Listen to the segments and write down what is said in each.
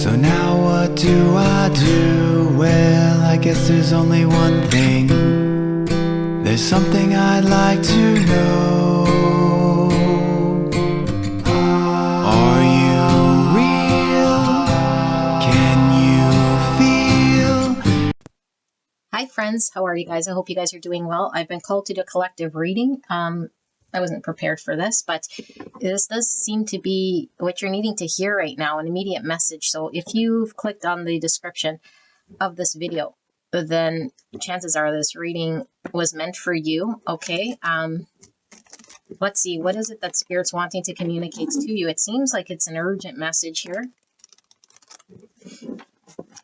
So now what do I do? Well, I guess there's only one thing. There's something I'd like to know. Are you real? Can you feel? Hi friends, how are you guys? I hope you guys are doing well. I've been called to do a collective reading. I wasn't prepared for this, but this does seem to be what you're needing to hear right now, an immediate message. So if you've clicked on the description of this video, then chances are this reading was meant for you, okay? Let's see, what is it that Spirit's wanting to communicate to you? It seems like it's an urgent message here.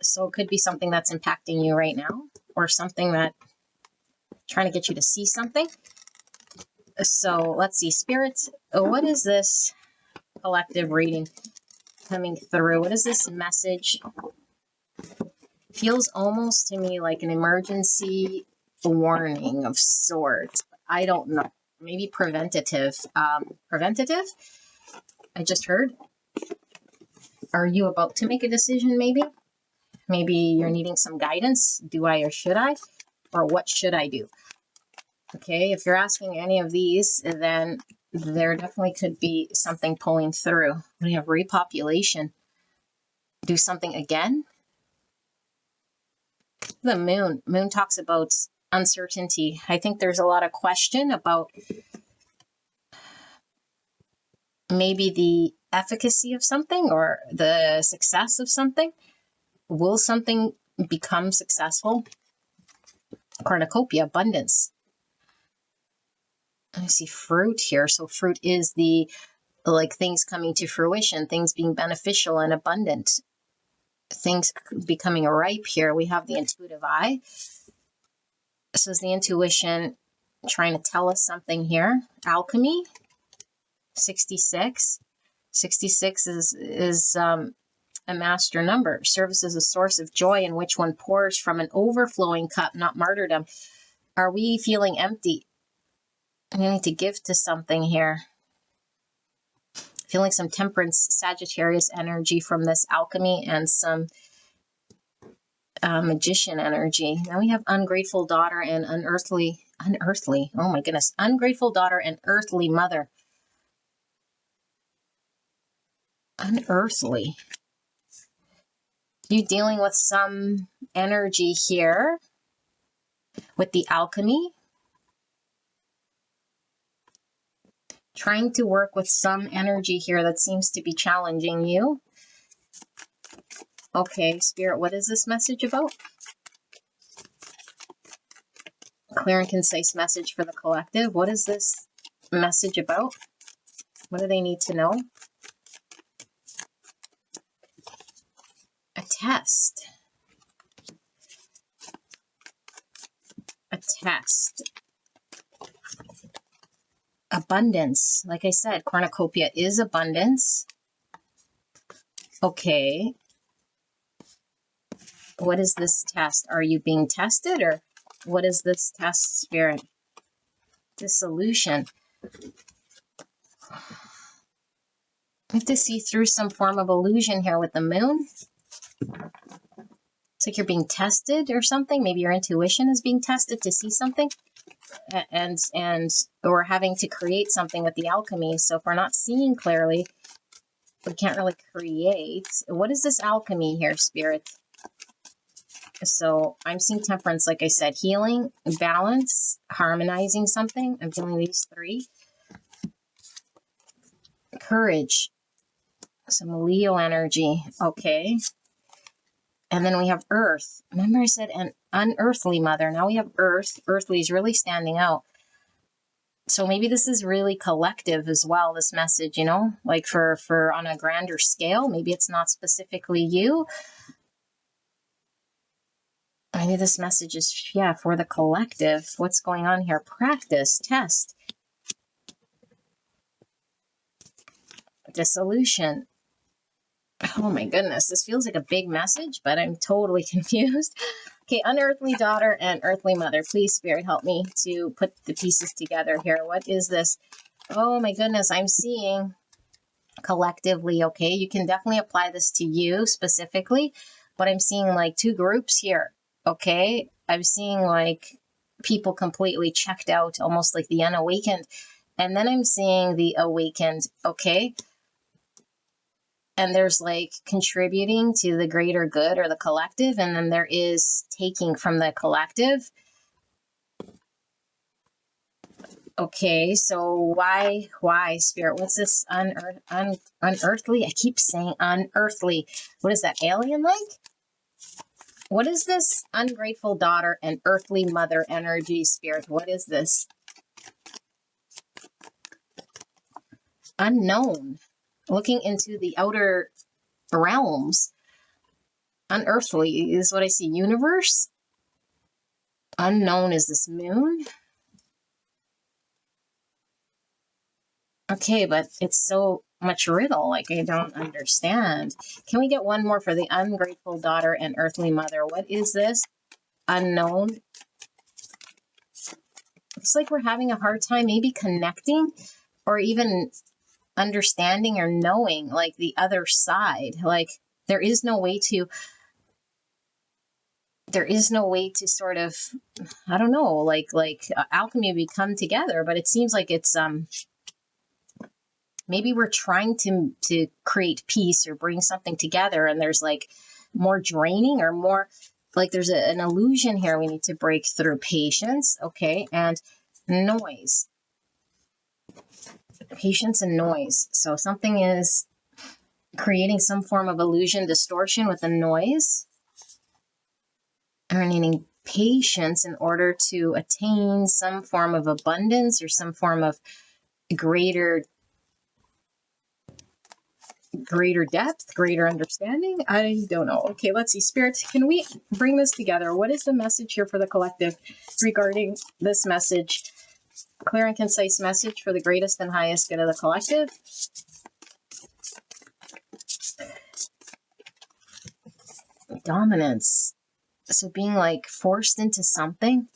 So it could be something that's impacting you right now, or something that trying to get you to see something. So let's see, Spirit, what is this collective reading coming through? What is this message? Feels almost to me like an emergency warning of sorts. I don't know. Maybe preventative. Preventative? I just heard. Are you about to make a decision, maybe? Maybe you're needing some guidance. Do I or should I? Or what should I do? Okay, if you're asking any of these, then there definitely could be something pulling through. We have repopulation. Do something again? The moon. Moon talks about uncertainty. I think there's a lot of question about maybe the efficacy of something or the success of something. Will something become successful? Cornucopia, abundance. I see fruit here. So fruit is the, like, things coming to fruition, things being beneficial and abundant, things becoming ripe here. We have the intuitive eye. So is the intuition trying to tell us something here? Alchemy, 66. 66 is a master number. Serves as a source of joy in which one pours from an overflowing cup, not martyrdom. Are we feeling empty? We need to give to something here. Feeling some temperance, Sagittarius energy from this alchemy and some magician energy. Now we have ungrateful daughter and unearthly, oh my goodness, ungrateful daughter and earthly mother. Unearthly. You dealing with some energy here with the alchemy. Trying to work with some energy here that seems to be challenging you. Okay, Spirit, what is this message about? Clear and concise message for the collective. What is this message about? What do they need to know? A test. A test. Abundance. Like I said, cornucopia is abundance. Okay. What is this test? Are you being tested, or what is this test, Spirit? Dissolution. I have to see through some form of illusion here with the moon. It's like you're being tested or something. Maybe your intuition is being tested to see something. And we're having to create something with the alchemy. So if we're not seeing clearly, we can't really create. What is this alchemy here, Spirit? So I'm seeing temperance, like I said, healing, balance, harmonizing something. I'm feeling these three. Courage, some Leo energy. Okay. And then we have earth. Remember I said an unearthly mother. Now we have earth. Earthly is really standing out. So maybe this is really collective as well, this message, you know, like for on a grander scale. Maybe it's not specifically you. Maybe this message is, yeah, for the collective. What's going on here? Practice, test. Dissolution. Oh my goodness, this feels like a big message, but I'm totally confused. Okay, unearthly daughter and earthly mother. Please, Spirit, help me to put the pieces together here. What is this? Oh my goodness, I'm seeing collectively, okay? You can definitely apply this to you specifically, but I'm seeing like two groups here, okay? I'm seeing like people completely checked out, almost like the unawakened. And then I'm seeing the awakened, okay? And there's like contributing to the greater good or the collective, and then there is taking from the collective. Okay, so why, Spirit? What's this unearthly? I keep saying unearthly. What is that, alien-like? What is this ungrateful daughter and earthly mother energy, Spirit? What is this? Unknown. Looking into the outer realms. Unearthly is what I see. Universe. Unknown is this moon. Okay, but it's so much riddle, like I don't understand. Can we get one more for the ungrateful daughter and earthly mother? What is this? Unknown. It's like we're having a hard time maybe connecting or even understanding or knowing like the other side. Like there is no way to sort of, I don't know, like alchemy we come together, but it seems like it's maybe we're trying to create peace or bring something together, and there's like more draining or more like there's an illusion here we need to break through. Patience, okay, and noise. Patience and noise. So something is creating some form of illusion, distortion with the noise. And we're needing patience in order to attain some form of abundance or some form of greater depth, greater understanding. I don't know. Okay, let's see. Spirit, can we bring this together? What is the message here for the collective regarding this message? Clear and concise message for the greatest and highest good of the collective. Dominance. So being like forced into something.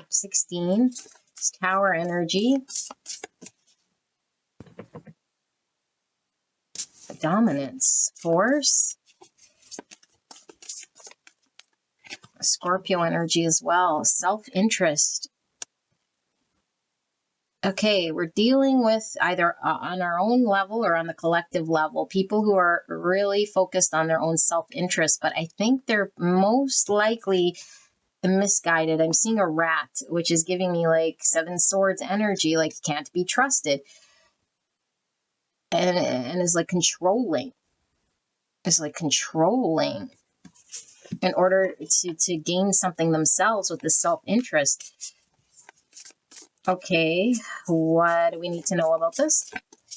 16. It's tower energy. Dominance. Force. Scorpio energy as well. Self-interest. Okay, we're dealing with either on our own level or on the collective level, people who are really focused on their own self-interest, but I think they're most likely misguided. I'm seeing a rat, which is giving me like 7 swords energy, like can't be trusted, and is like controlling. Is like controlling in order to gain something themselves with the self-interest. Okay, what do we need to know about this?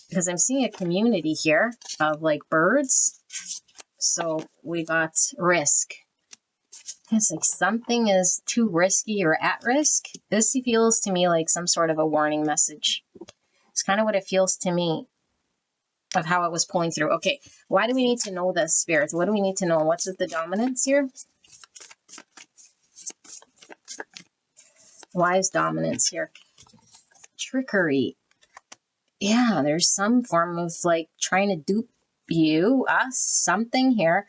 Because I'm seeing a community here of like birds. So we got risk. It's like something is too risky or at risk. This feels to me like some sort of a warning message. It's kind of what it feels to me of how it was pulling through. Okay, why do we need to know this, spirits? What do we need to know? What's with the dominance here? Why is dominance here? Trickery. Yeah, there's some form of like trying to dupe you, us, something here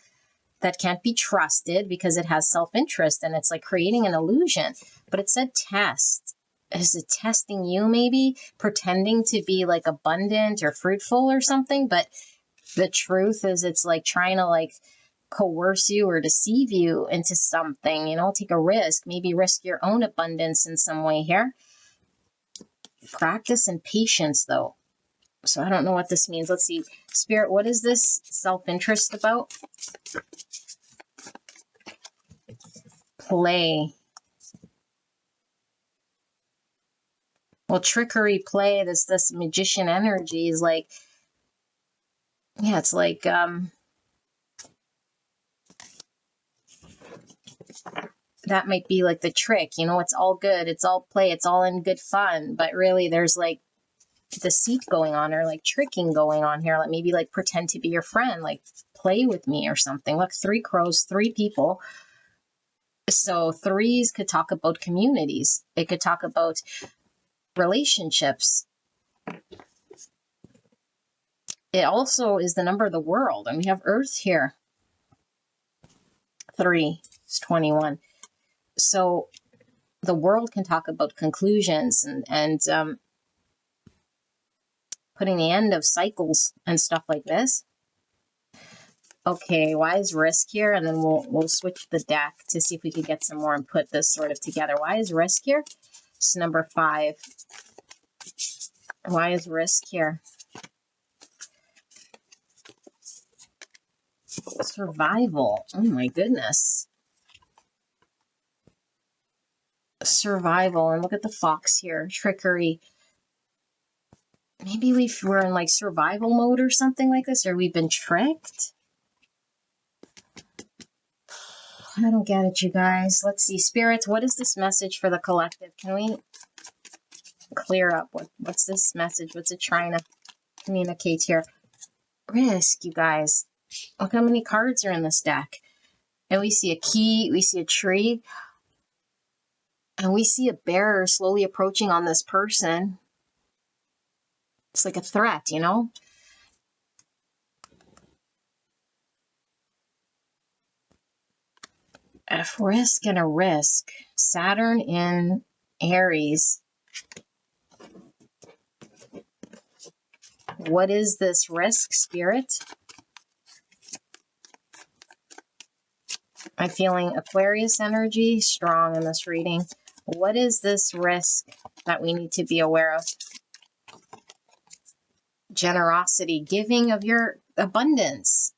that can't be trusted because it has self-interest and it's like creating an illusion. But it said test. Is it testing you maybe? Pretending to be like abundant or fruitful or something? But the truth is it's like trying to like coerce you or deceive you into something, you know, take a risk, maybe risk your own abundance in some way here. Practice and patience though. So I don't know what this means. Let's see. Spirit, what is this self-interest about? Play. Well, trickery, play, this magician energy is like, yeah, it's like, that might be like the trick, you know, it's all good. It's all play. It's all in good fun. But really there's like deceit going on or like tricking going on here. Like maybe like pretend to be your friend, like play with me or something. Look, 3 crows, 3 people. So 3s could talk about communities. It could talk about relationships. It also is the number of the world, and we have Earth here. 3 is 21. So the world can talk about conclusions and putting the end of cycles and stuff like this. Okay, why is risk here? And then we'll switch the deck to see if we can get some more and put this sort of together. Why is risk here? It's number 5. Why is risk here? Survival. Oh my goodness. Survival. And look at the fox here. Trickery. Maybe we're in like survival mode or something like this, or we've been tricked. I don't get it, you guys. Let's see. Spirits, what is this message for the collective? Can we clear up? What's this message? What's it trying to communicate here? Risk, you guys. Look how many cards are in this deck. And we see a key, we see a tree, and we see a bear slowly approaching on this person. It's like a threat, you know? A risk and a risk. Saturn in Aries. What is this risk, Spirit? I'm feeling Aquarius energy strong in this reading. What is this risk that we need to be aware of? Generosity, giving of your abundance.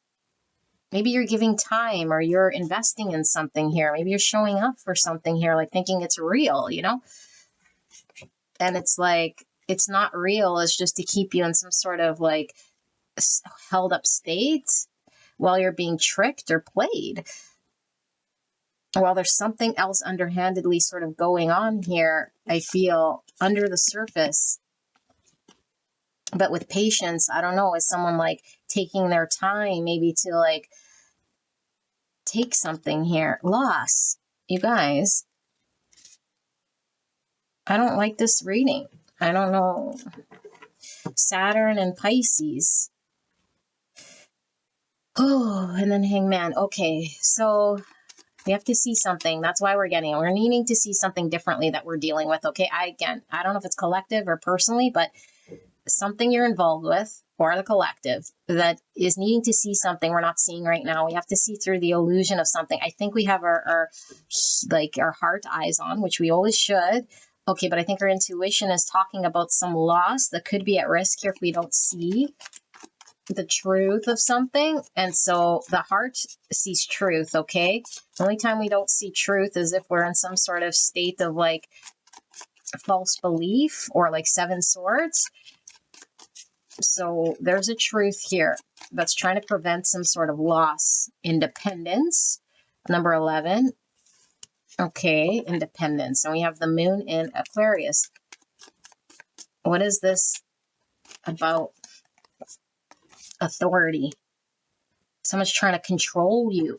Maybe you're giving time or you're investing in something here. Maybe you're showing up for something here, like thinking it's real, you know? And it's like, it's not real. It's just to keep you in some sort of like held up state while you're being tricked or played. While there's something else underhandedly sort of going on here, I feel under the surface. But with patience, I don't know, is someone like taking their time maybe to like take something here? Loss. You guys, I don't like this reading. I don't know. Saturn and Pisces. Oh, and then Hangman. Okay, so we have to see something. That's why we're getting it. We're needing to see something differently that we're dealing with. Okay, I don't know if it's collective or personally, but something you're involved with or the collective that is needing to see something we're not seeing right now. We have to see through the illusion of something. I think we have our heart eyes on, which we always should. Okay, but I think our intuition is talking about some loss that could be at risk here if we don't see the truth of something. And so the heart sees truth, okay? The only time we don't see truth is if we're in some sort of state of like false belief or like 7 swords. So there's a truth here that's trying to prevent some sort of loss. Independence, number 11. Okay, independence. And we have the moon in Aquarius. What is this about? Authority. Someone's trying to control you.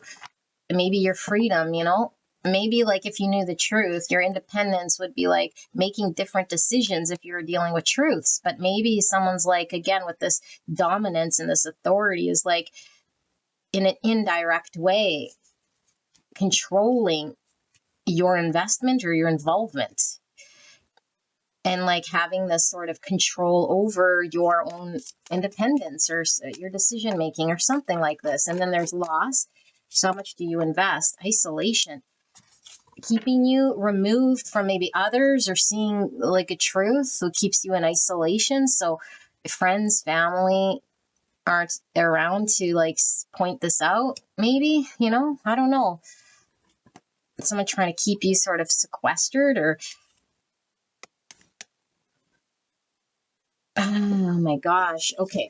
Maybe your freedom, you know? Maybe like if you knew the truth, your independence would be like making different decisions if you were dealing with truths. But maybe someone's like, again, with this dominance and this authority is like in an indirect way controlling your investment or your involvement. And like having this sort of control over your own independence or your decision making or something like this. And then there's loss. So how much do you invest? Isolation. Keeping you removed from maybe others or seeing like a truth. So it keeps you in isolation. So if friends, family aren't around to like point this out, maybe, you know, I don't know. Someone trying to keep you sort of sequestered or oh my gosh. Okay.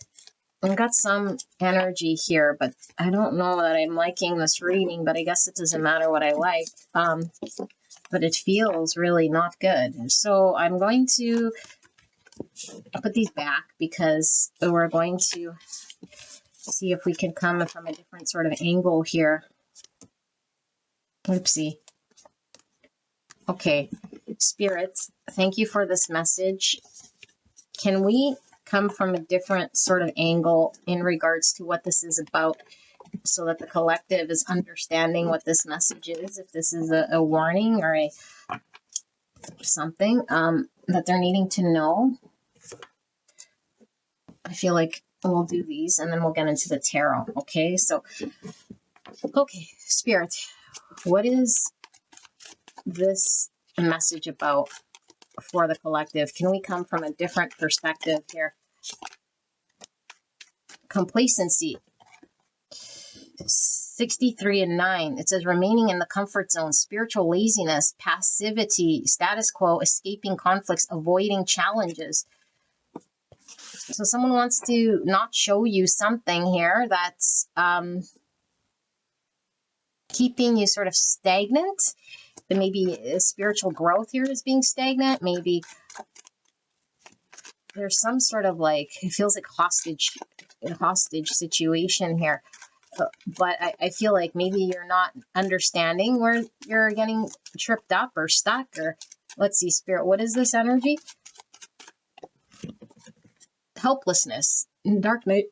I've got some energy here, but I don't know that I'm liking this reading, but I guess it doesn't matter what I like. But it feels really not good. So I'm going to put these back because we're going to see if we can come from a different sort of angle here. Oopsie. Okay, Spirit, thank you for this message. Can we come from a different sort of angle in regards to what this is about so that the collective is understanding what this message is? If this is a warning or a something that they're needing to know. I feel like we'll do these and then we'll get into the tarot. Okay, so, okay, Spirit, what is this message about for the collective? Can we come from a different perspective here? Complacency. 63 and 9. It says remaining in the comfort zone, spiritual laziness, passivity, status quo, escaping conflicts, avoiding challenges. So someone wants to not show you something here that's keeping you sort of stagnant. Maybe spiritual growth here is being stagnant. Maybe there's some sort of like, it feels like hostage situation here. But I feel like maybe you're not understanding where you're getting tripped up or stuck. Or let's see, Spirit, what is this energy? Helplessness, dark night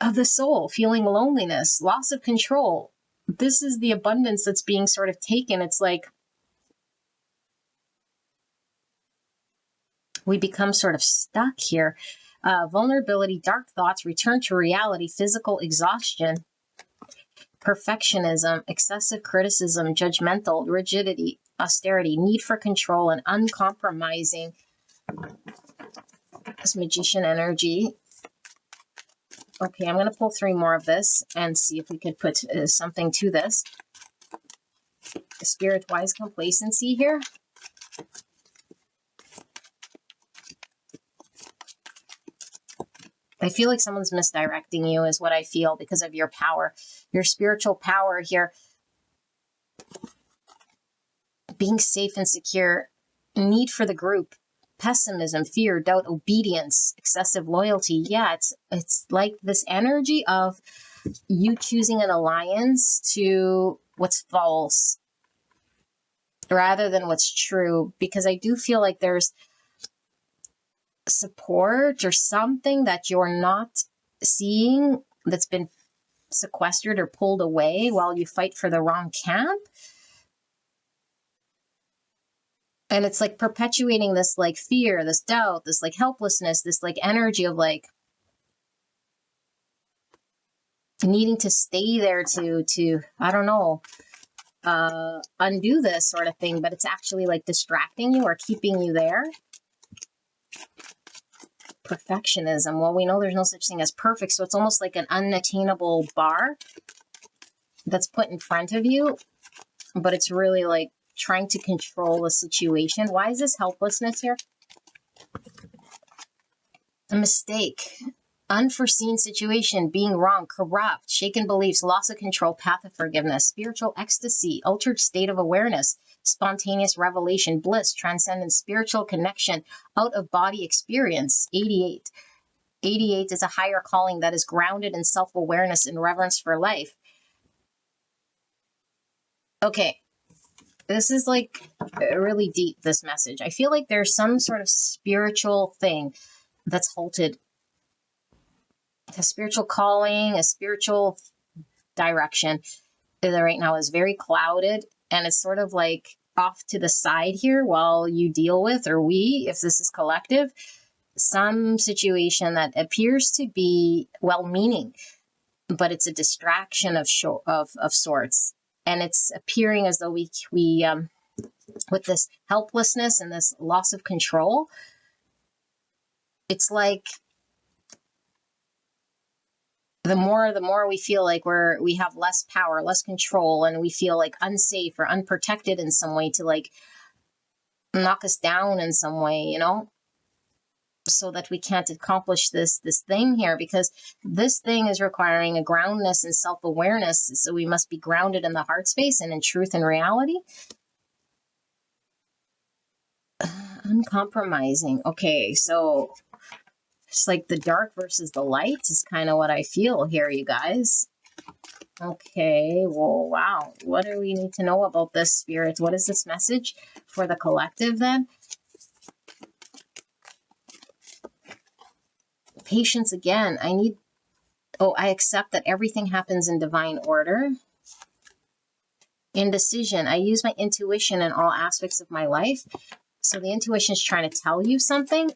of the soul, feeling loneliness, loss of control. This is the abundance that's being sort of taken. It's like we become sort of stuck here. Vulnerability, dark thoughts, return to reality, physical exhaustion, perfectionism, excessive criticism, judgmental, rigidity, austerity, need for control, and uncompromising. This magician energy. Okay, I'm going to pull 3 more of this and see if we could put something to this. Spirit-wise complacency here. I feel like someone's misdirecting you is what I feel because of your power, your spiritual power here. Being safe and secure, need for the group, pessimism, fear, doubt, obedience, excessive loyalty. Yeah, it's like this energy of you choosing an alliance to what's false rather than what's true, because I do feel like there's support or something that you're not seeing that's been sequestered or pulled away while you fight for the wrong camp. And it's like perpetuating this like fear, this doubt, this like helplessness, this like energy of like needing to stay there to I don't know, undo this sort of thing, but it's actually like distracting you or keeping you there. Perfectionism. Well, we know there's no such thing as perfect, so it's almost like an unattainable bar that's put in front of you, but it's really like trying to control the situation. Why is this helplessness here? A mistake, unforeseen situation, being wrong, corrupt, shaken beliefs, loss of control, path of forgiveness, spiritual ecstasy, altered state of awareness, spontaneous revelation, bliss, transcendence, spiritual connection, out of body experience. 88. 88 is a higher calling that is grounded in self-awareness and reverence for life. Okay, this is like really deep, this message. I feel like there's some sort of spiritual thing that's halted. A spiritual calling, a spiritual direction that right now is very clouded, and it's sort of like off to the side here while you deal with, or we, if this is collective, some situation that appears to be well-meaning, but it's a distraction of sorts. And it's appearing as though we with this helplessness and this loss of control, it's like the more we feel like we have less power, less control, and we feel like unsafe or unprotected in some way to like knock us down in some way, you know, so that we can't accomplish this thing here, because this thing is requiring a groundedness and self-awareness. So we must be grounded in the heart space and in truth and reality. Uncompromising. Okay, so it's like the dark versus the light is kind of what I feel here, you guys. Okay, well, wow. What do we need to know about this, Spirit? What is this message for the collective then? Patience again. I accept that everything happens in divine order. Indecision. I use my intuition in all aspects of my life. So the intuition is trying to tell you something.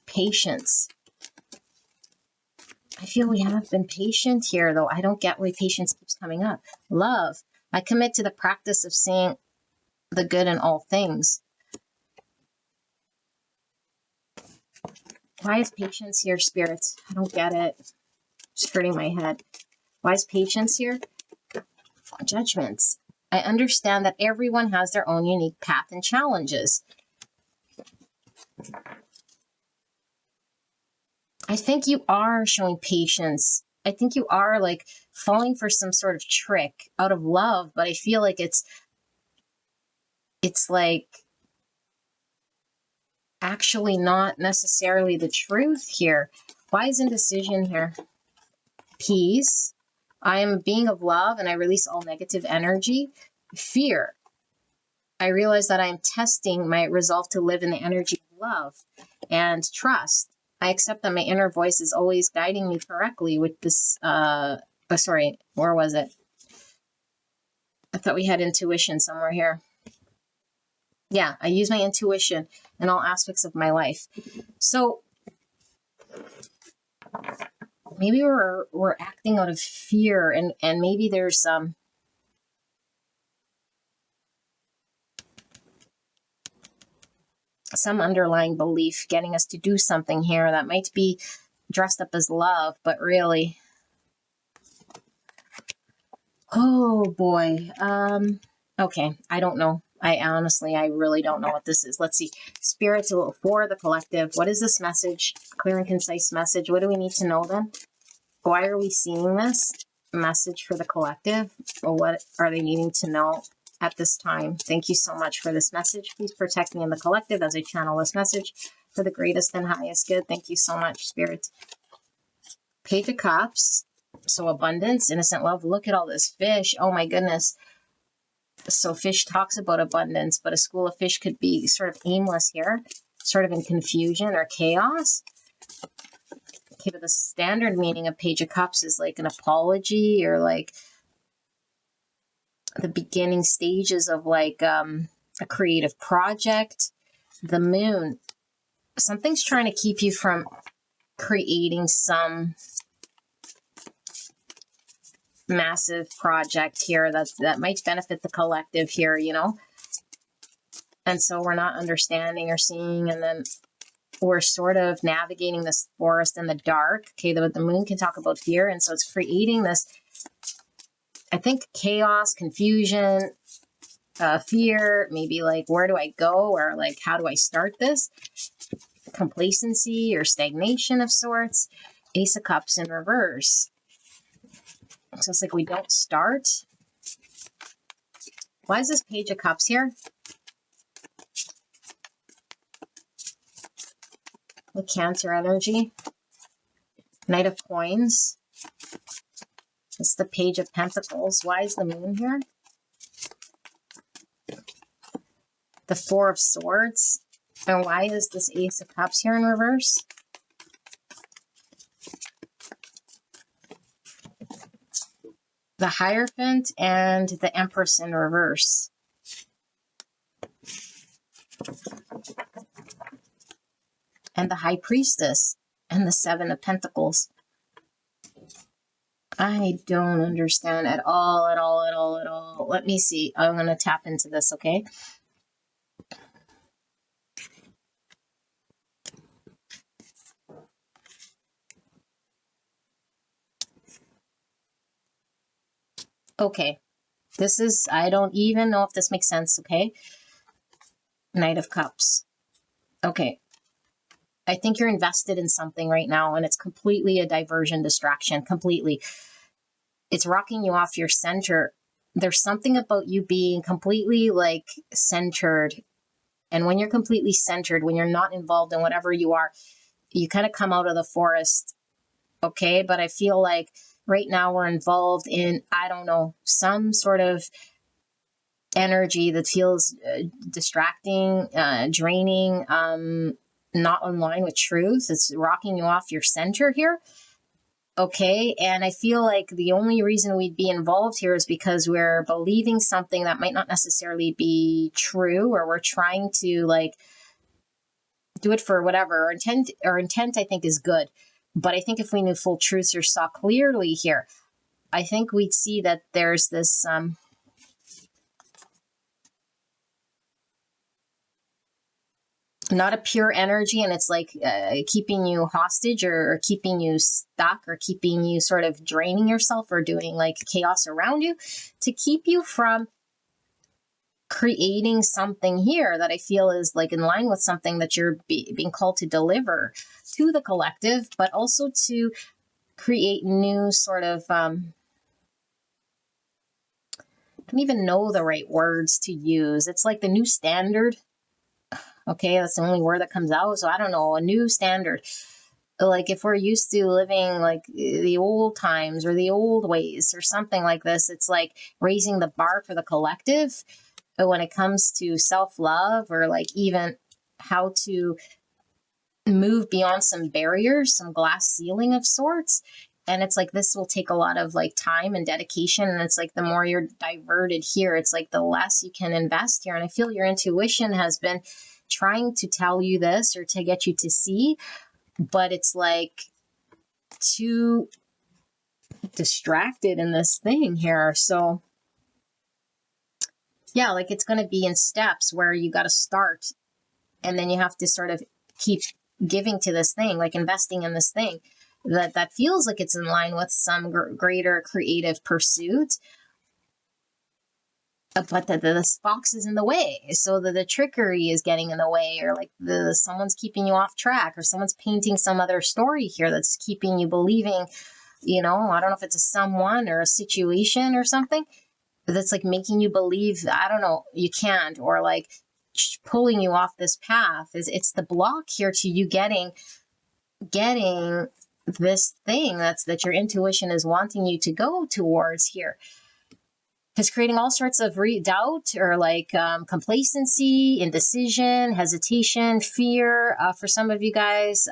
Patience. I feel we have been patient here, though. I don't get why patience keeps coming up. Love. I commit to the practice of seeing the good in all things. Why is patience here, spirits? I don't get it. It's hurting my head. Why is patience here? Judgments. I understand that everyone has their own unique path and challenges. I think you are showing patience. I think you are like falling for some sort of trick out of love, but I feel like it's like actually not necessarily the truth here. Why is indecision here? Peace. I am a being of love and I release all negative energy. Fear. I realize that I am testing my resolve to live in the energy of love. And trust. I accept that my inner voice is always guiding me correctly with this, sorry, where was it? I thought we had intuition somewhere here. Yeah, I use my intuition in all aspects of my life. So maybe we're acting out of fear, and maybe there's some underlying belief getting us to do something here that might be dressed up as love, but really, oh boy. Okay, I don't know. I really don't know what this is. Let's see. Spirits for the collective. What is this message? Clear and concise message. What do we need to know then? Why are we seeing this message for the collective? Or what are they needing to know at this time? Thank you so much for this message. Please protect me in the collective as I channel this message for the greatest and highest good. Thank you so much, Spirit. Page of Cups. So abundance, innocent love. Look at all this fish. Oh my goodness. So fish talks about abundance, but a school of fish could be sort of aimless here, sort of in confusion or chaos. Okay, but the standard meaning of Page of Cups is like an apology or like the beginning stages of like a creative project. The Moon. Something's trying to keep you from creating some massive project here that might benefit the collective here, you know? And so we're not understanding or seeing, and then we're sort of navigating this forest in the dark. Okay, the Moon can talk about fear, and so it's creating this, I think, chaos, confusion, fear, maybe like, where do I go, or like, how do I start this? Complacency or stagnation of sorts. Ace of Cups in reverse. So it's like we don't start. Why is this Page of Cups here? The Cancer energy. Knight of Coins. It's the Page of Pentacles. Why is the Moon here? The Four of Swords. And why is this Ace of Cups here in reverse? The Hierophant and the Empress in reverse. And the High Priestess and the Seven of Pentacles. I don't understand at all. Let me see. I'm going to tap into this, okay? Okay. This is, I don't even know if this makes sense, okay? Knight of Cups. Okay. I think you're invested in something right now, and it's completely a diversion, distraction, completely. It's rocking you off your center. There's something about you being completely like centered. And when you're completely centered, when you're not involved in whatever you are, you kind of come out of the forest Okay, but I feel like right now we're involved in, I don't know, some sort of energy that feels distracting, draining, not in line with truth. It's rocking you off your center here. Okay, and I feel like the only reason we'd be involved here is because we're believing something that might not necessarily be true, or we're trying to like do it for whatever. Our intent, I think, is good. But I think if we knew full truths or saw clearly here, I think we'd see that there's this not a pure energy, and it's like keeping you hostage, or keeping you stuck, or keeping you sort of draining yourself, or doing like chaos around you to keep you from creating something here that I feel is like in line with something that you're being called to deliver to the collective, but also to create new sort of I don't even know the right words to use. It's like the new standard. Okay, that's the only word that comes out. So I don't know, a new standard. Like if we're used to living like the old times or the old ways or something like this, it's like raising the bar for the collective. But when it comes to self-love, or like even how to move beyond some barriers, some glass ceiling of sorts. And it's like this will take a lot of like time and dedication. And it's like the more you're diverted here, it's like the less you can invest here. And I feel your intuition has been trying to tell you this, or to get you to see, but it's like too distracted in this thing here. So yeah, like it's going to be in steps where you got to start, and then you have to sort of keep giving to this thing, like investing in this thing that feels like it's in line with some greater creative pursuit. But this fox is in the way, so that the trickery is getting in the way, or like someone's keeping you off track, or someone's painting some other story here that's keeping you believing, I don't know if it's a someone or a situation or something that's like making you believe, I don't know, you can't, or like pulling you off this path. It's the block here to you getting this thing that your intuition is wanting you to go towards here. Is creating all sorts of doubt, or like complacency, indecision, hesitation, fear for some of you guys.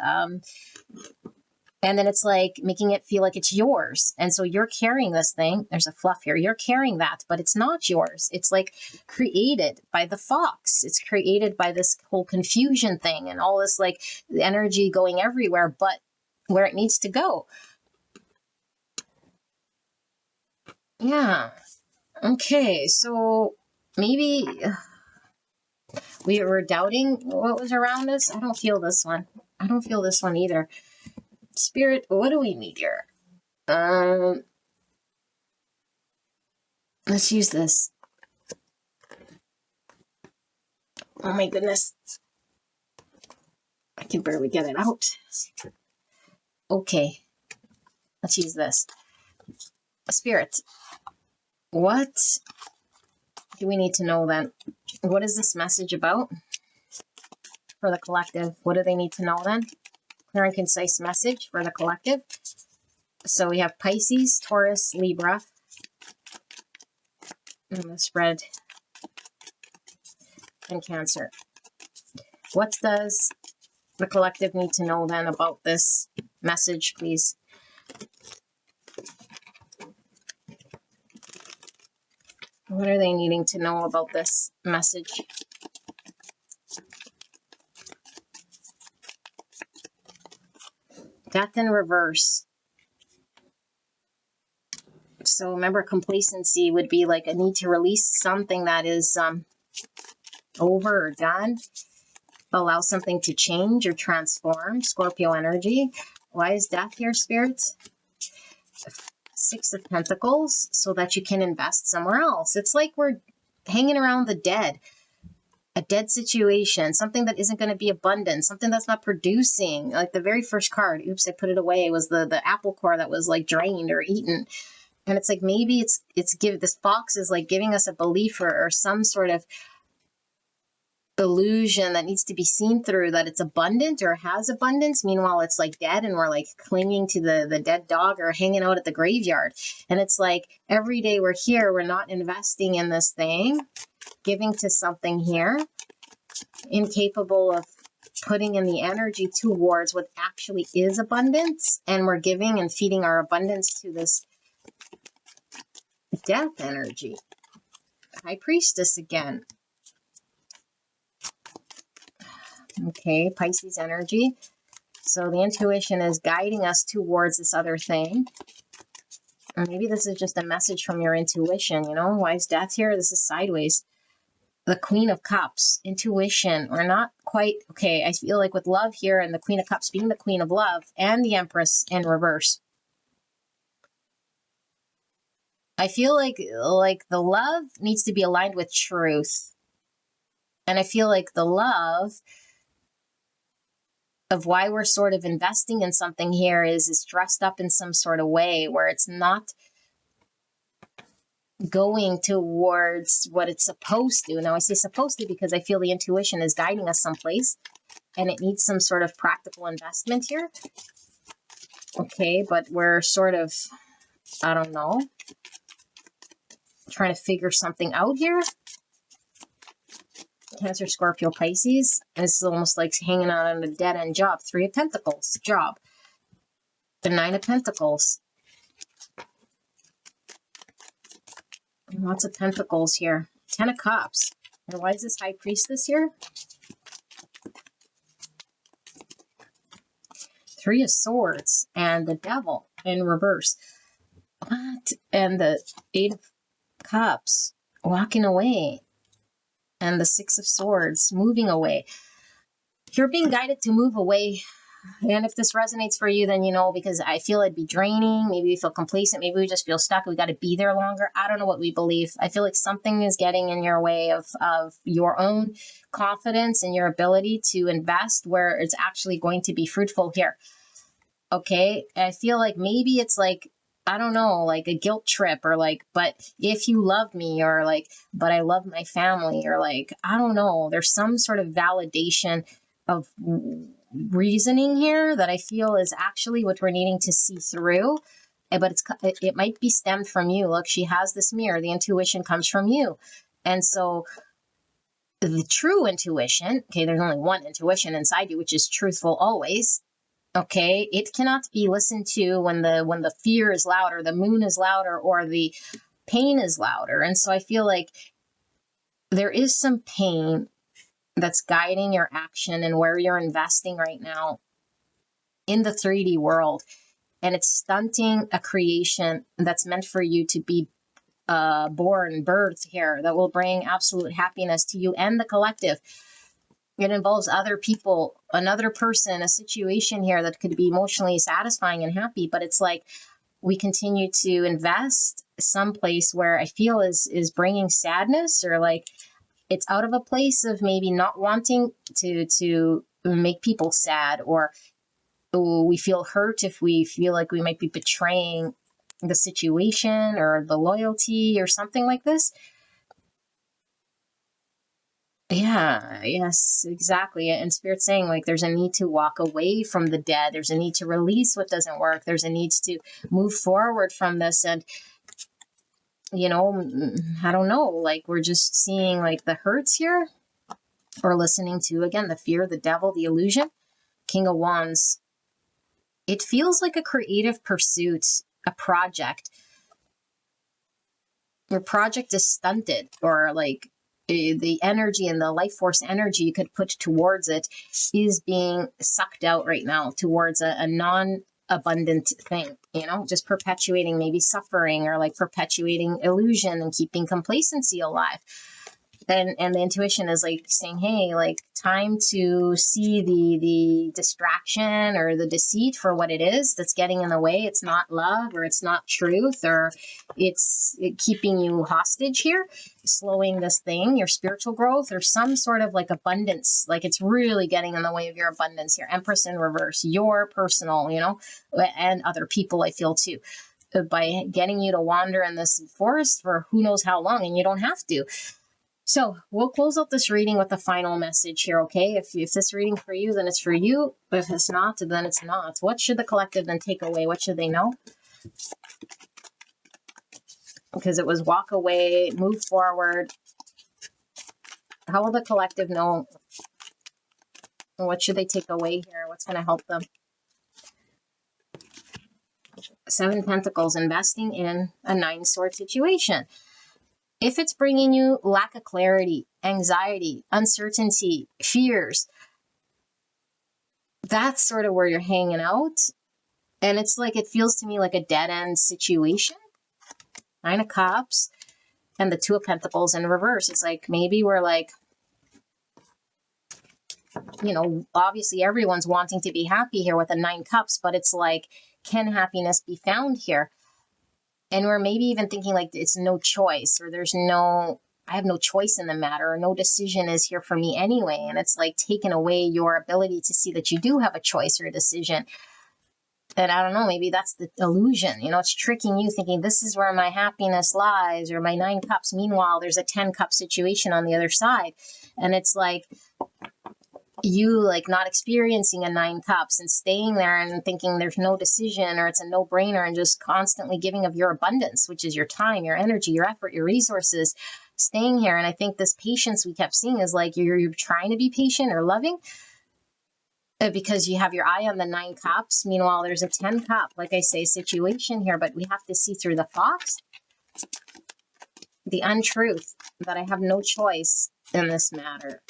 And then it's like making it feel like it's yours. And so you're carrying this thing. There's a fluff here. You're carrying that, but it's not yours. It's like created by the fox. It's created by this whole confusion thing and all this like energy going everywhere, but where it needs to go. Yeah. Okay. So maybe we were doubting what was around us. I don't feel this one. I don't feel this one either. Spirit, what do we need here? Let's use this. Oh my goodness. I can barely get it out. Okay. Let's use this. Spirit, what do we need to know then? What is this message about for the collective? What do they need to know then? Clear and concise message for the collective. So we have Pisces, Taurus, Libra, and the spread, and Cancer. What does the collective need to know then about this message, please? What are they needing to know about this message? Death in reverse. So remember, complacency would be like a need to release something that is over or done. Allow something to change or transform. Scorpio energy. Why is death here, spirits? Six of Pentacles, so that you can invest somewhere else. It's like we're hanging around the dead. A dead situation, something that isn't going to be abundant, something that's not producing. Like the very first card, oops, I put it away, was the apple core that was like drained or eaten. And it's like maybe this fox is like giving us a belief or some sort of illusion that needs to be seen through, that it's abundant or has abundance. Meanwhile, it's like dead, and we're like clinging to the dead dog or hanging out at the graveyard. And it's like every day we're here, we're not investing in this thing, giving to something here, incapable of putting in the energy towards what actually is abundance. And we're giving and feeding our abundance to this death energy. High Priestess again. Okay, Pisces energy. So the intuition is guiding us towards this other thing. Or maybe this is just a message from your intuition, you know? Why is death here? This is sideways. The Queen of Cups, intuition. We're not quite, okay, I feel like with love here and the Queen of Cups being the Queen of Love and the Empress in reverse. I feel like the love needs to be aligned with truth. And I feel like the love of why we're sort of investing in something here is dressed up in some sort of way where it's not going towards what it's supposed to. Now I say supposed to because I feel the intuition is guiding us someplace and it needs some sort of practical investment here. Okay, but we're sort of, I don't know, trying to figure something out here. Cancer, Scorpio, Pisces. This is almost like hanging out on a dead-end job. 3 of Pentacles, job. The 9 of Pentacles. Lots of Pentacles here. 10 of Cups. And why is this High Priestess here? 3 of Swords. And the Devil in reverse. What? And the 8 of Cups. Walking away. And the 6 of Swords, moving away. You're being guided to move away. And if this resonates for you, then you know, because I feel it'd be draining. Maybe we feel complacent. Maybe we just feel stuck. We got to be there longer. I don't know what we believe. I feel like something is getting in your way of your own confidence and your ability to invest where it's actually going to be fruitful here. Okay. I feel like maybe it's like, I don't know, like a guilt trip or like, but if you love me or like, but I love my family or like, I don't know, there's some sort of validation of reasoning here that I feel is actually what we're needing to see through. But it might be stemmed from you. Look, she has this mirror. The intuition comes from you. And so the true intuition, okay, there's only one intuition inside you, which is truthful always. Okay, it cannot be listened to when the fear is louder, the moon is louder, or the pain is louder. And so I feel like there is some pain that's guiding your action and where you're investing right now in the 3D world. And it's stunting a creation that's meant for you to be born, birthed here, that will bring absolute happiness to you and the collective. It involves other people, another person, a situation here that could be emotionally satisfying and happy. But it's like we continue to invest someplace where I feel is bringing sadness, or like it's out of a place of maybe not wanting to make people sad, or we feel hurt if we feel like we might be betraying the situation or the loyalty or something like this. Yeah, yes, exactly. And Spirit's saying like there's a need to walk away from the dead. There's a need to release what doesn't work. There's a need to move forward from this. And, you know, I don't know, like we're just seeing like the hurts here, or listening to, again, the fear, the devil, the illusion. King of Wands. It feels like a creative pursuit, a project. Your project is stunted, or like the energy and the life force energy you could put towards it is being sucked out right now towards a non-abundant thing, you know, just perpetuating maybe suffering, or like perpetuating illusion and keeping complacency alive. And the intuition is like saying, hey, like time to see the distraction or the deceit for what it is that's getting in the way. It's not love, or it's not truth, or it's keeping you hostage here, slowing this thing, your spiritual growth, or some sort of like abundance. Like it's really getting in the way of your abundance here. Empress in reverse, your personal, you know, and other people, I feel too, by getting you to wander in this forest for who knows how long, and you don't have to. So we'll close out this reading with the final message here, okay? If this reading for you, then it's for you. If it's not, then it's not. What should the collective then take away? What should they know? Because it was walk away, move forward. How will the collective know? What should they take away here? What's going to help them? Seven Pentacles, investing in a nine sword situation. If it's bringing you lack of clarity, anxiety, uncertainty, fears, that's sort of where you're hanging out. And it's like, it feels to me like a dead end situation. Nine of Cups and the Two of Pentacles in reverse. It's like, maybe we're like, you know, obviously everyone's wanting to be happy here with the Nine Cups, but it's like, can happiness be found here? And we're maybe even thinking like it's no choice, or I have no choice in the matter, or no decision is here for me anyway. And it's like taking away your ability to see that you do have a choice or a decision. And I don't know, maybe that's the illusion. You know, it's tricking you thinking this is where my happiness lies, or my Nine Cups. Meanwhile, there's a 10-cup situation on the other side. And it's like, you like not experiencing a Nine Cups and staying there and thinking there's no decision, or it's a no-brainer, and just constantly giving of your abundance, which is your time, your energy, your effort, your resources, staying here. And I think this patience we kept seeing is like you're trying to be patient or loving because you have your eye on the Nine Cups. Meanwhile, there's a 10-cup, like I say, situation here, but we have to see through the fox, the untruth that I have no choice in this matter.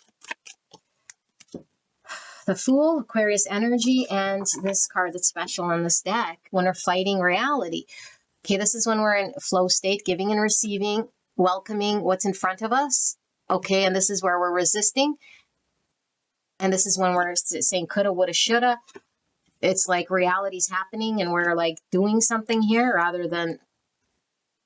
The Fool, Aquarius energy, and this card that's special in this deck, when we're fighting reality. Okay, this is when we're in flow state, giving and receiving, welcoming what's in front of us. Okay, and this is where we're resisting. And this is when we're saying coulda, woulda, shoulda. It's like reality's happening and we're like doing something here rather than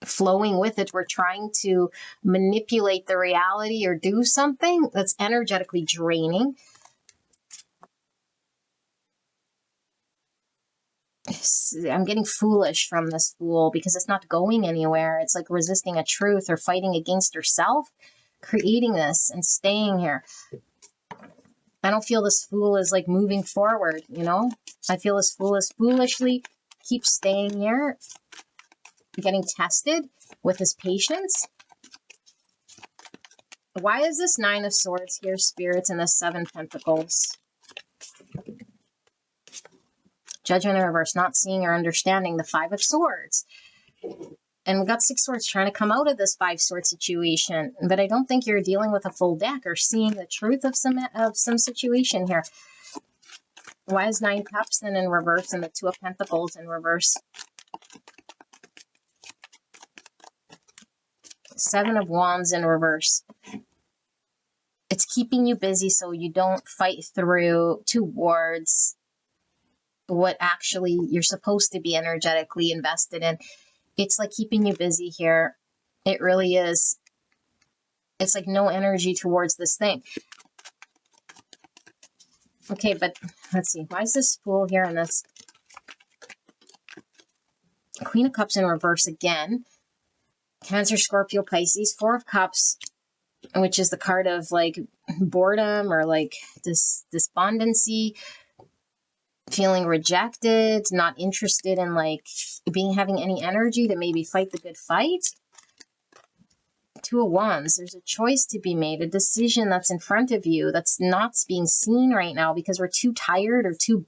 flowing with it. We're trying to manipulate the reality or do something that's energetically draining. I'm getting foolish from this Fool because it's not going anywhere. It's like resisting a truth or fighting against herself, creating this and staying here. I don't feel this Fool is like moving forward, you know? I feel this Fool is foolishly keeps staying here, getting tested with his patience. Why is this Nine of Swords here, spirits, and the Seven Pentacles? Judgment in reverse, not seeing or understanding the Five of Swords. And we got Six Swords trying to come out of this Five Sword situation. But I don't think you're dealing with a full deck or seeing the truth of some situation here. Why is Nine Cups then in reverse and the Two of Pentacles in reverse? Seven of Wands in reverse. It's keeping you busy so you don't fight through towards what actually you're supposed to be energetically invested in. It's like keeping you busy here. It really is. It's like no energy towards this thing. Okay, but let's see. Why is this Fool here and this Queen of Cups in reverse again? Cancer, Scorpio, Pisces, Four of Cups, which is the card of like boredom or like despondency, feeling rejected, not interested in like having any energy to maybe fight the good fight. Two of Wands, there's a choice to be made, a decision that's in front of you that's not being seen right now because we're too tired or too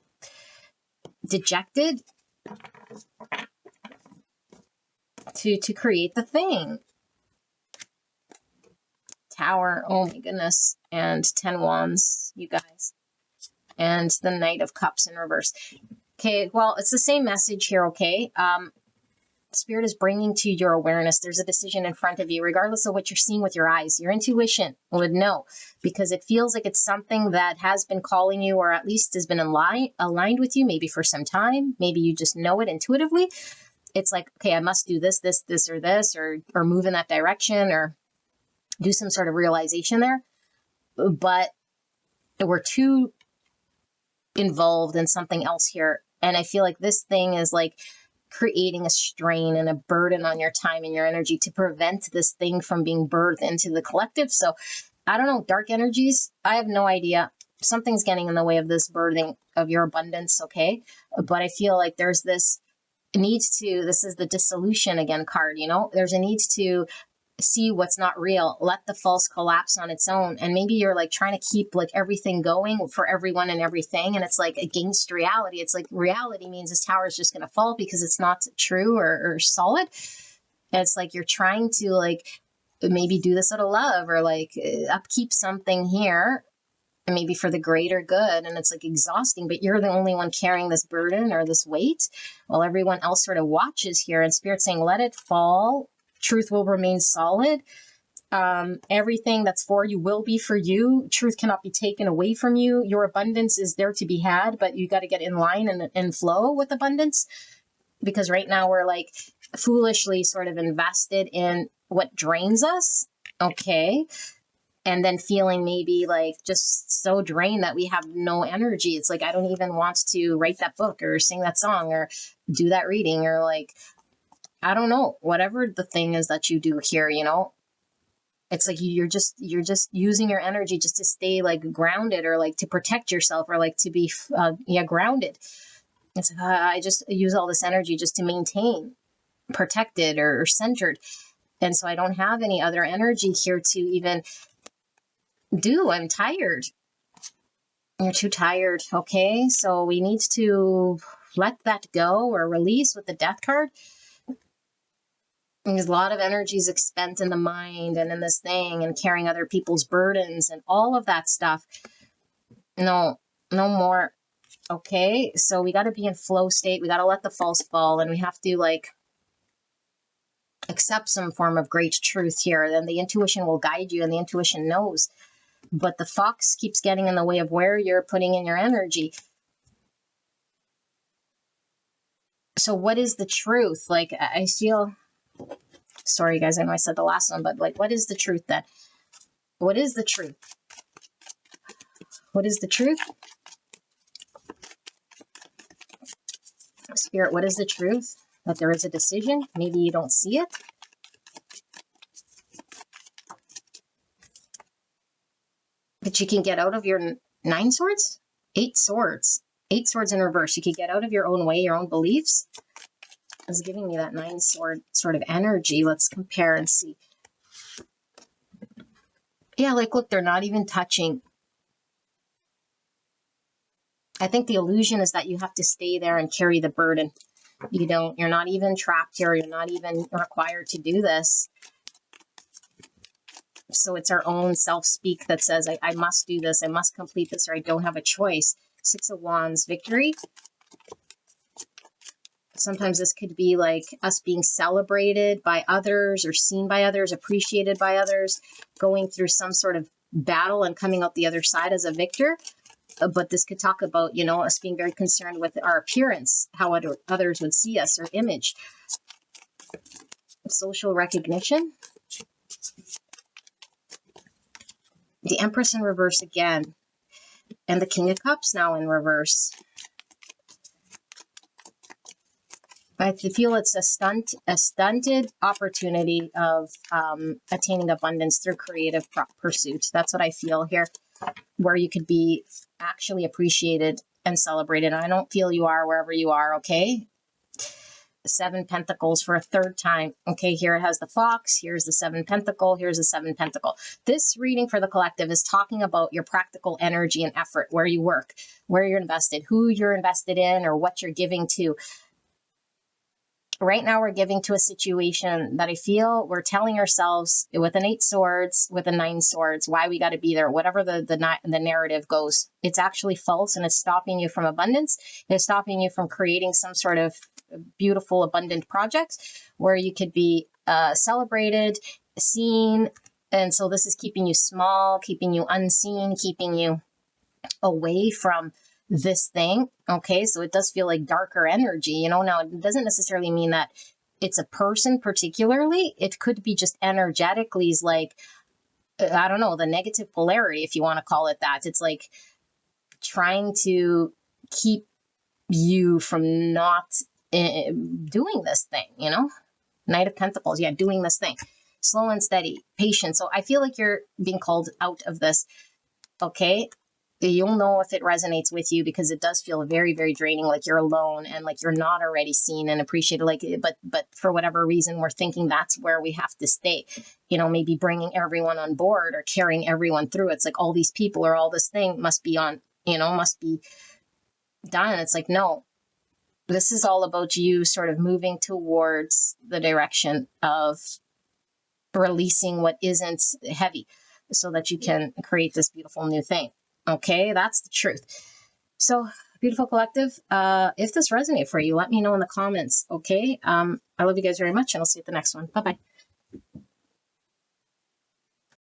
dejected to create the thing. Tower, oh my goodness, and 10 Wands, you guys. And the Knight of Cups in reverse. Okay, well, it's the same message here, okay? Spirit is bringing to your awareness there's a decision in front of you, regardless of what you're seeing with your eyes. Your intuition would know, because it feels like it's something that has been calling you, or at least has been aligned with you, maybe for some time. Maybe you just know it intuitively. It's like, okay, I must do this, or move in that direction, or do some sort of realization there. But we're too involved in something else here. And I feel like this thing is like creating a strain and a burden on your time and your energy to prevent this thing from being birthed into the collective. So I don't know, dark energies, I have no idea. Something's getting in the way of this birthing of your abundance, okay? But I feel like there's this need to, this is the dissolution again card, you know? There's a need to see what's not real, let the false collapse on its own. And maybe you're like trying to keep like everything going for everyone and everything, and it's like against reality. It's like reality means this tower is just going to fall because it's not true or solid. And it's like you're trying to like maybe do this out of love or like upkeep something here, maybe for the greater good, and it's like exhausting, but you're the only one carrying this burden or this weight while everyone else sort of watches here, and spirit saying let it fall. Truth will remain solid. Everything that's for you will be for you. Truth cannot be taken away from you. Your abundance is there to be had, but you got to get in line and flow with abundance, because right now we're like foolishly sort of invested in what drains us, okay? And then feeling maybe like just so drained that we have no energy. It's like, I don't even want to write that book or sing that song or do that reading or like, I don't know, whatever the thing is that you do here, you know, it's like you're just using your energy just to stay like grounded or like to protect yourself or like to be grounded. It's like, I just use all this energy just to maintain protected or centered. And so I don't have any other energy here to even do. I'm tired. You're too tired. Okay. So we need to let that go or release with the death card. There's a lot of energy is spent in the mind and in this thing and carrying other people's burdens and all of that stuff. No more. Okay. So we got to be in flow state. We got to let the false fall, and we have to like accept some form of great truth here. Then the intuition will guide you, and the intuition knows. But the fox keeps getting in the way of where you're putting in your energy. So what is the truth? Like, I feel, sorry guys, I know I said the last one, but like, what is the truth then? What is the truth? What is the truth? Spirit, what is the truth? That there is a decision. Maybe you don't see it. But you can get out of your 9 swords? 8 swords. 8 swords in reverse. You can get out of your own way, your own beliefs. It's giving me that 9 sword sort of energy. Let's compare and see. Yeah, like, look, they're not even touching. I think the illusion is that you have to stay there and carry the burden. You're not even trapped here. You're not even required to do this. So it's our own self-speak that says, I must do this, I must complete this, or I don't have a choice. 6 of Wands, victory. Sometimes this could be like us being celebrated by others or seen by others, appreciated by others, going through some sort of battle and coming out the other side as a victor. But this could talk about, you know, us being very concerned with our appearance, how others would see us, or image. Social recognition. The Empress in reverse again. And the King of Cups now in reverse. I feel it's a stunted opportunity of attaining abundance through creative pursuit. That's what I feel here, where you could be actually appreciated and celebrated. And I don't feel you are wherever you are, okay? 7 Pentacles for a third time. Okay, here it has the fox. Here's the 7 Pentacle. Here's the 7 Pentacle. This reading for the collective is talking about your practical energy and effort, where you work, where you're invested, who you're invested in, or what you're giving to. Right now we're giving to a situation that I feel we're telling ourselves with an 8 swords, with a 9 swords, why we got to be there, whatever the narrative goes. It's actually false, and it's stopping you from abundance. It's stopping you from creating some sort of beautiful, abundant projects where you could be celebrated, seen. And so this is keeping you small, keeping you unseen, keeping you away from this thing. Okay, so it does feel like darker energy, you know. Now it doesn't necessarily mean that it's a person particularly. It could be just energetically is like, I don't know, the negative polarity, if you want to call it that. It's like trying to keep you from not doing this thing, you know? Knight of Pentacles, yeah, doing this thing. Slow and steady, patient. So I feel like you're being called out of this, okay? You'll know if it resonates with you, because it does feel very, very draining, like you're alone and like you're not already seen and appreciated. Like, but for whatever reason, we're thinking that's where we have to stay. You know, maybe bringing everyone on board or carrying everyone through. It's like all these people or all this thing must be on, you know, must be done. It's like, no, this is all about you sort of moving towards the direction of releasing what isn't heavy, so that you can create this beautiful new thing. Okay, that's the truth. So, beautiful collective, if this resonated for you, let me know in the comments. Okay, I love you guys very much, and I'll see you at the next one. Bye bye.